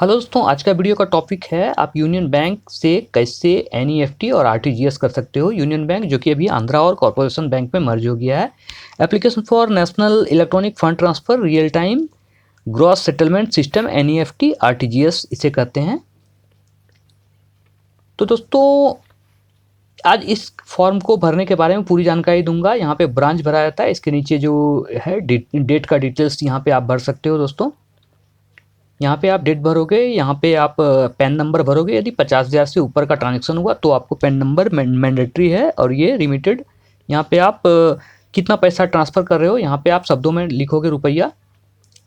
Hello दोस्तों, आज का वीडियो का टॉपिक है आप यूनियन बैंक से कैसे एनईएफटी और आरटीजीएस कर सकते हो। यूनियन बैंक जो कि अभी आंध्रा और कॉर्पोरेशन बैंक में मर्ज हो गया है। Application for national electronic fund transfer real time gross settlement system NEFT RTGS इसे कहते हैं। तो दोस्तों आज इस फॉर्म को भरने के बारे में पूरी जानकारी दूंगा। यहाँ पे ब्रांच भरा जाता है, इसके नीचे जो है डेट का डिटेल्स यहाँ पे आप भर सकते हो। दोस्तों यहाँ पे आप डेट भरोगे, यहाँ पे आप पैन नंबर भरोगे। यदि 50,000 से ऊपर का ट्रांजेक्शन हुआ तो आपको पैन नंबर मैंडेटरी है। और ये रिमिटेड, यहाँ पे आप कितना पैसा ट्रांसफ़र कर रहे हो यहाँ पे आप शब्दों में लिखोगे रुपया।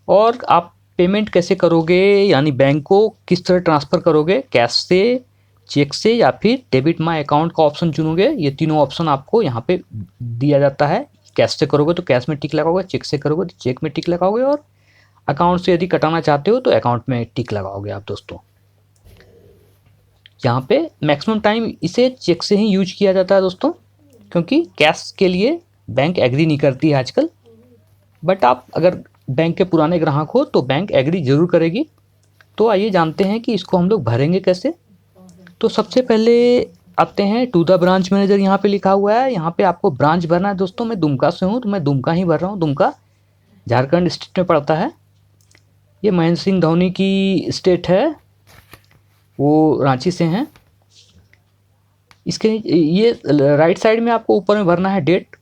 और आप पेमेंट कैसे करोगे, यानी बैंक को किस तरह ट्रांसफ़र करोगे, कैश से, चेक से या फिर डेबिट माई अकाउंट का ऑप्शन चुनोगे। ये तीनों ऑप्शन आपको यहाँ पे दिया जाता है। कैश से करोगे तो कैश में टिक लगाओगे, चेक से करोगे तो चेक में टिक लगाओगे, और अकाउंट से यदि कटाना चाहते हो तो अकाउंट में टिक लगाओगे आप। दोस्तों यहाँ पे मैक्सिमम टाइम इसे चेक से ही यूज किया जाता है दोस्तों, क्योंकि कैश के लिए बैंक एग्री नहीं करती है आजकल। बट आप अगर बैंक के पुराने ग्राहक हो तो बैंक एग्री जरूर करेगी। तो आइए जानते हैं कि इसको हम लोग भरेंगे कैसे। तो सबसे पहले आते हैं टू द ब्रांच मैनेजर, यहाँ पे लिखा हुआ है। यहाँ पे आपको ब्रांच भरना है। दोस्तों मैं दुमका से हूँ तो मैं दुमका ही भर रहा हूँ। दुमका झारखंड स्टेट में पड़ता है। ये महेंद्र सिंह धोनी की स्टेट है, वो रांची से हैं। इसके ये राइट साइड में आपको ऊपर में भरना है डेट।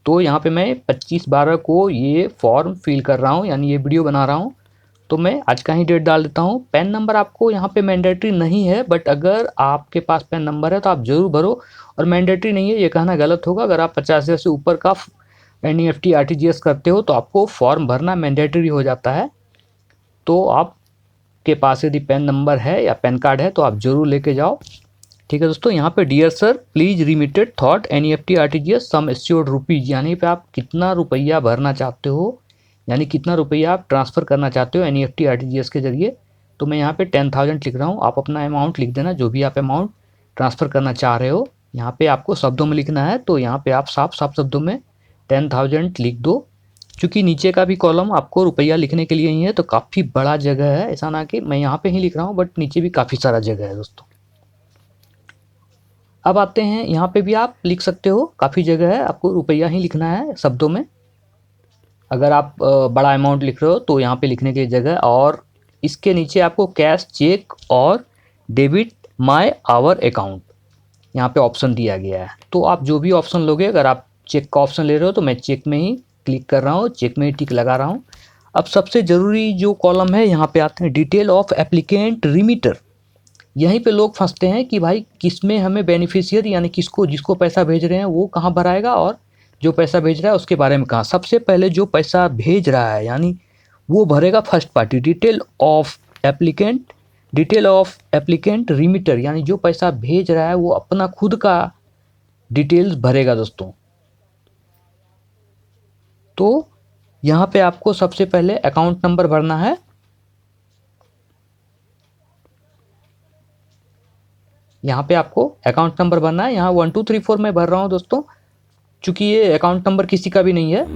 तो यहाँ पे मैं 25/12 को ये फॉर्म फिल कर रहा हूँ, यानी ये वीडियो बना रहा हूँ। तो मैं आज का ही डेट डाल देता हूँ। पैन नंबर आपको यहाँ पे मैंडेटरी नहीं है, बट अगर आपके पास पैन नंबर है तो आप ज़रूर भरो। और मैंडेटरी नहीं है ये कहना गलत होगा। अगर आप 50,000 से ऊपर का एनईएफटी आरटीजीएस करते हो तो आपको फॉर्म भरना मैंडेटरी हो जाता है। तो आपके पास यदि पैन नंबर है या पैन कार्ड है तो आप ज़रूर लेके जाओ। ठीक है दोस्तों, यहाँ पे dear sir please remitted through NEFT RTGS sum assured rupees, यानी पे आप कितना रुपया भरना चाहते हो, यानी कितना रुपया आप ट्रांसफ़र करना चाहते हो एनईएफटी आरटीजीएस के जरिए। तो मैं यहाँ पे 10,000 लिख रहा हूँ। आप अपना अमाउंट लिख देना, जो भी आप अमाउंट ट्रांसफ़र करना चाह रहे हो। यहाँ पे आपको शब्दों में लिखना है, तो यहाँ पे आप साफ साफ शब्दों में 10,000 लिख दो। चूँकि नीचे का भी कॉलम आपको रुपया लिखने के लिए ही है, तो काफ़ी बड़ा जगह है। ऐसा ना कि मैं यहाँ पे ही लिख रहा हूँ, बट नीचे भी काफ़ी सारा जगह है दोस्तों। अब आते हैं, यहाँ पे भी आप लिख सकते हो, काफ़ी जगह है, आपको रुपया ही लिखना है शब्दों में। अगर आप बड़ा अमाउंट लिख रहे हो तो यहाँ पे लिखने की जगह। और इसके नीचे आपको कैश, चेक और डेबिट माय आवर अकाउंट यहाँ पे ऑप्शन दिया गया है। तो आप जो भी ऑप्शन लोगे, अगर आप चेक का ऑप्शन ले रहे हो तो मैं चेक में ही क्लिक कर रहा हूँ, चेक में ही टिक लगा रहा हूँ। अब सबसे ज़रूरी जो कॉलम है यहाँ पे आते हैं डिटेल ऑफ एप्लीकेंट रिमीटर। यहीं पे लोग फंसते हैं कि भाई किस में हमें बेनिफिशियर, यानी किसको, जिसको पैसा भेज रहे हैं वो कहाँ भराएगा, और जो पैसा भेज रहा है उसके बारे में कहाँ। सबसे पहले जो पैसा भेज रहा है यानी वो भरेगा first party detail of applicant remitter, यानी जो पैसा भेज रहा है वो अपना खुद का डिटेल्स भरेगा दोस्तों। तो यहाँ पे आपको सबसे पहले अकाउंट नंबर भरना है। यहाँ पे आपको अकाउंट नंबर भरना है। यहाँ 1 2 3 4 मैं भर रहा हूँ दोस्तों, चूँकि ये अकाउंट नंबर किसी का भी नहीं है।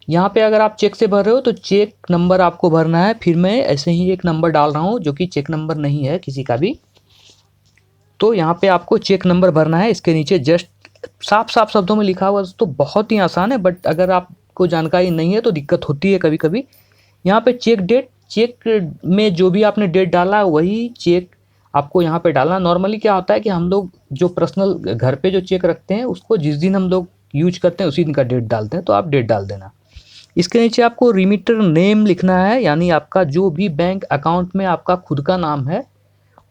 यहाँ पे अगर आप चेक से भर रहे हो तो चेक नंबर आपको भरना है। फिर मैं ऐसे ही एक नंबर डाल रहा हूँ जो कि चेक नंबर नहीं है किसी का भी। तो यहाँ पे आपको चेक नंबर भरना है। इसके नीचे जस्ट साफ साफ शब्दों में लिखा हुआ दोस्तों, बहुत ही आसान है। बट अगर आपको जानकारी नहीं है तो दिक्कत होती है कभी कभी। यहाँ पे चेक डेट, चेक में जो भी आपने डेट डाला है वही चेक आपको यहाँ पे डालना। नॉर्मली क्या होता है कि हम लोग जो पर्सनल घर पे जो चेक रखते हैं उसको जिस दिन हम लोग यूज करते हैं उसी दिन का डेट डालते हैं, तो आप डेट डाल देना। इसके नीचे आपको रिमीटर नेम लिखना है, यानी आपका जो भी बैंक अकाउंट में आपका खुद का नाम है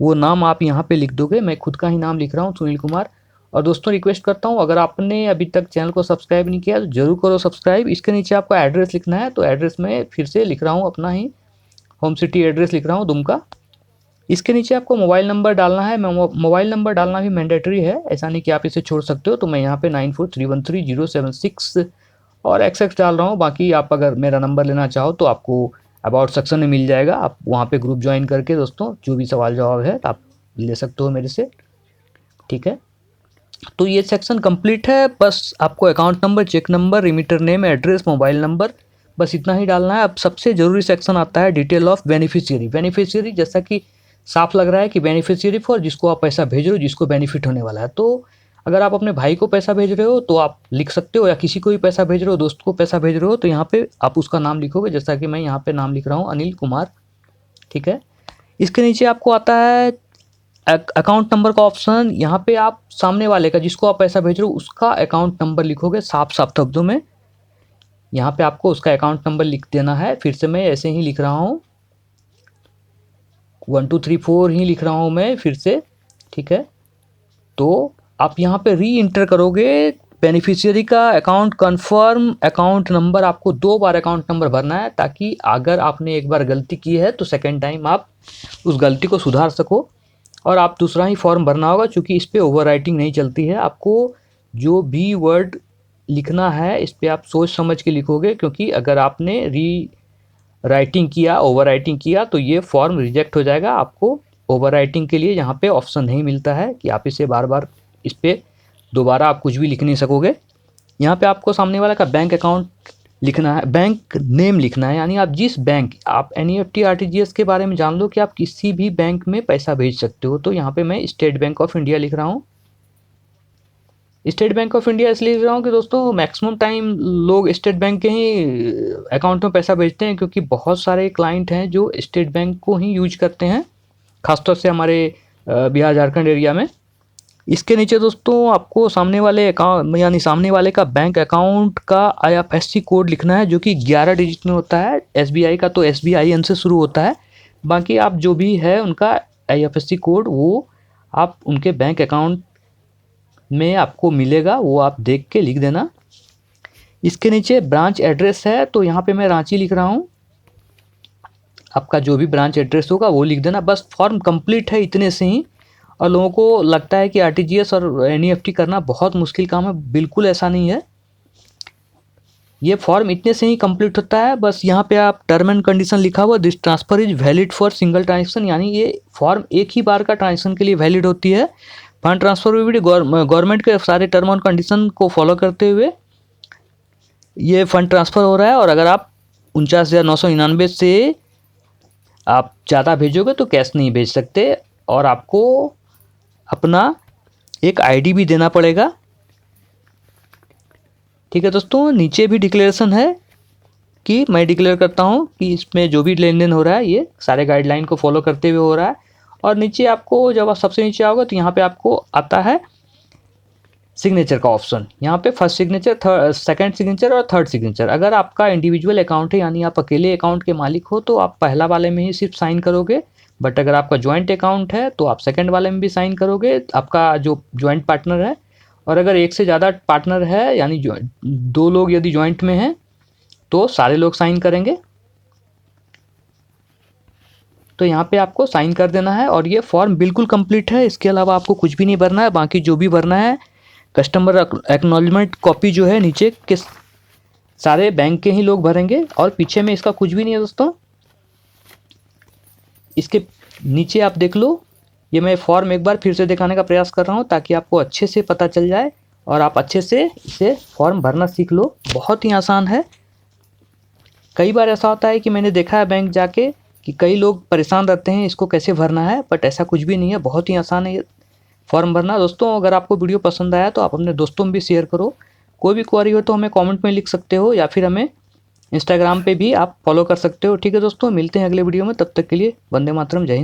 वो नाम आप यहाँ पे लिख दोगे। मैं खुद का ही नाम लिख रहा हूँ, सुनील कुमार। और दोस्तों रिक्वेस्ट करता हूँ, अगर आपने अभी तक चैनल को सब्सक्राइब नहीं किया तो जरूर करो सब्सक्राइब। इसके नीचे आपको एड्रेस लिखना है, तो एड्रेस में फिर से लिख रहा हूँ अपना ही होम सिटी एड्रेस लिख रहा हूँ, दुमका। इसके नीचे आपको मोबाइल नंबर डालना है। मोबाइल नंबर डालना भी मैंडेटरी है, ऐसा नहीं कि आप इसे छोड़ सकते हो। तो मैं यहाँ पे 94313076 और XX डाल रहा हूँ। बाकी आप अगर मेरा नंबर लेना चाहो तो आपको अबाउट सेक्शन में मिल जाएगा। आप वहाँ पे ग्रुप ज्वाइन करके दोस्तों जो भी सवाल जवाब है आप ले सकते हो मेरे से। ठीक है, तो ये सेक्शन कंप्लीट है। बस आपको account number, cheque number, remitter name, address, mobile number बस इतना ही डालना है। अब सबसे ज़रूरी सेक्शन आता है डिटेल ऑफ बेनिफिशियरी। बेनिफिशियरी जैसा कि साफ लग रहा है कि बेनिफिशियरी फॉर जिसको आप पैसा भेज रहे हो, जिसको बेनिफिट होने वाला है। तो अगर आप अपने भाई को पैसा भेज रहे हो तो आप लिख सकते हो, या किसी को भी पैसा भेज रहे हो, दोस्त को पैसा भेज रहे हो, तो यहाँ पे आप उसका नाम लिखोगे, जैसा कि मैं यहाँ पे नाम लिख रहा हूँ अनिल कुमार, ठीक है। इसके नीचे आपको आता है अकाउंट नंबर का ऑप्शन। यहाँ पे आप सामने वाले का, जिसको आप पैसा भेज रहे हो, उसका अकाउंट नंबर लिखोगे साफ साफ शब्दों में। यहाँ पे आपको उसका अकाउंट नंबर लिख देना है। फिर से मैं ऐसे ही लिख रहा हूँ, 1 2 3 4 ही लिख रहा हूँ मैं फिर से, ठीक है। तो आप यहाँ पे री इंटर करोगे बेनिफिशियरी का अकाउंट कन्फर्म अकाउंट नंबर। आपको 2 बार अकाउंट नंबर भरना है, ताकि अगर आपने एक बार गलती की है तो सेकेंड टाइम आप उस गलती को सुधार सको। और आप दूसरा ही फॉर्म भरना होगा, क्योंकि इस पर ओवर राइटिंग नहीं चलती है। आपको जो भी वर्ड लिखना है इस पर आप सोच समझ के लिखोगे, क्योंकि अगर आपने री राइटिंग किया, ओवर राइटिंग किया, तो ये फॉर्म रिजेक्ट हो जाएगा। आपको ओवर राइटिंग के लिए यहाँ पे ऑप्शन नहीं मिलता है कि आप इसे बार बार इस पर दोबारा आप कुछ भी लिख नहीं सकोगे। यहाँ पे आपको सामने वाला का बैंक अकाउंट लिखना है, बैंक नेम लिखना है, यानी आप जिस बैंक, आप NEFT RTGS के बारे में जान लो कि आप किसी भी बैंक में पैसा भेज सकते हो। तो यहाँ पे मैं स्टेट बैंक ऑफ इंडिया लिख रहा हूँ। स्टेट बैंक ऑफ इंडिया इसलिए लिख रहा हूँ कि दोस्तों मैक्सिमम टाइम लोग स्टेट बैंक के ही अकाउंट में पैसा भेजते हैं, क्योंकि बहुत सारे क्लाइंट हैं जो स्टेट बैंक को ही यूज करते हैं, खासतौर से हमारे बिहार झारखंड एरिया में। इसके नीचे दोस्तों आपको सामने वाले अकाउंट, यानी सामने वाले का बैंक अकाउंट का IFSC कोड लिखना है, जो कि 11 डिजिट में होता है। SBI का तो SBIN से शुरू होता है। बाकी आप जो भी है उनका IFSC कोड, वो आप उनके बैंक अकाउंट में आपको मिलेगा, वो आप देख के लिख देना। इसके नीचे ब्रांच एड्रेस है, तो यहाँ पे मैं रांची लिख रहा हूँ। आपका जो भी ब्रांच एड्रेस होगा वो लिख देना। बस फॉर्म कंप्लीट है इतने से ही। और लोगों को लगता है कि RTGS और NEFT करना बहुत मुश्किल काम है, बिल्कुल ऐसा नहीं है। ये फॉर्म इतने से ही कंप्लीट होता है। बस यहाँ पे आप टर्म एंड कंडीशन लिखा हुआ, this transfer is valid for single transaction, यानी ये फॉर्म एक ही बार का ट्रांजेक्शन के लिए वैलिड होती है। फंड ट्रांसफर में भी गवर्नमेंट के सारे टर्म एंड कंडीशन को फॉलो करते हुए ये फंड ट्रांसफ़र हो रहा है। और अगर आप 49,999 से आप ज़्यादा भेजोगे तो कैश नहीं भेज सकते, और आपको अपना एक ID भी देना पड़ेगा, ठीक है दोस्तों। नीचे भी डिक्लेरेशन है कि मैं डिक्लेयर करता हूँ कि इसमें जो भी लेन देन हो रहा है ये सारे गाइडलाइन को फॉलो करते हुए हो रहा है। और नीचे आपको, जब आप सबसे नीचे आओगे तो यहाँ पे आपको आता है सिग्नेचर का ऑप्शन। यहाँ पे फर्स्ट सिग्नेचर, सेकंड सिग्नेचर और थर्ड सिग्नेचर। अगर आपका इंडिविजुअल अकाउंट है, यानी आप अकेले अकाउंट के मालिक हो, तो आप पहला वाले में ही सिर्फ साइन करोगे। बट अगर आपका ज्वाइंट अकाउंट है तो आप सेकंड वाले में भी साइन करोगे, आपका जो ज्वाइंट पार्टनर है। और अगर एक से ज़्यादा पार्टनर है, यानी 2 लोग यदि ज्वाइंट में हैं, तो सारे लोग साइन करेंगे। तो यहाँ पे आपको साइन कर देना है, और ये फॉर्म बिल्कुल कंप्लीट है। इसके अलावा आपको कुछ भी नहीं भरना है। बाकी जो भी भरना है, कस्टमर एक्नॉलेजमेंट कॉपी जो है नीचे के सारे बैंक के ही लोग भरेंगे, और पीछे में इसका कुछ भी नहीं है दोस्तों। इसके नीचे आप देख लो, ये मैं फॉर्म एक बार फिर से दिखाने का प्रयास कर रहा हूँ, ताकि आपको अच्छे से पता चल जाए और आप अच्छे से इसे फॉर्म भरना सीख लो। बहुत ही आसान है। कई बार ऐसा होता है कि मैंने देखा है बैंक जाके कि कई लोग परेशान रहते हैं इसको कैसे भरना है, बट ऐसा कुछ भी नहीं है, बहुत ही आसान है ये फॉर्म भरना। दोस्तों अगर आपको वीडियो पसंद आया तो आप अपने दोस्तों में भी शेयर करो। कोई भी क्वेरी हो तो हमें कमेंट में लिख सकते हो, या फिर हमें इंस्टाग्राम पे भी आप फॉलो कर सकते हो। ठीक है दोस्तों, मिलते हैं अगले वीडियो में। तब तक के लिए वंदे मातरम, जय हिंद।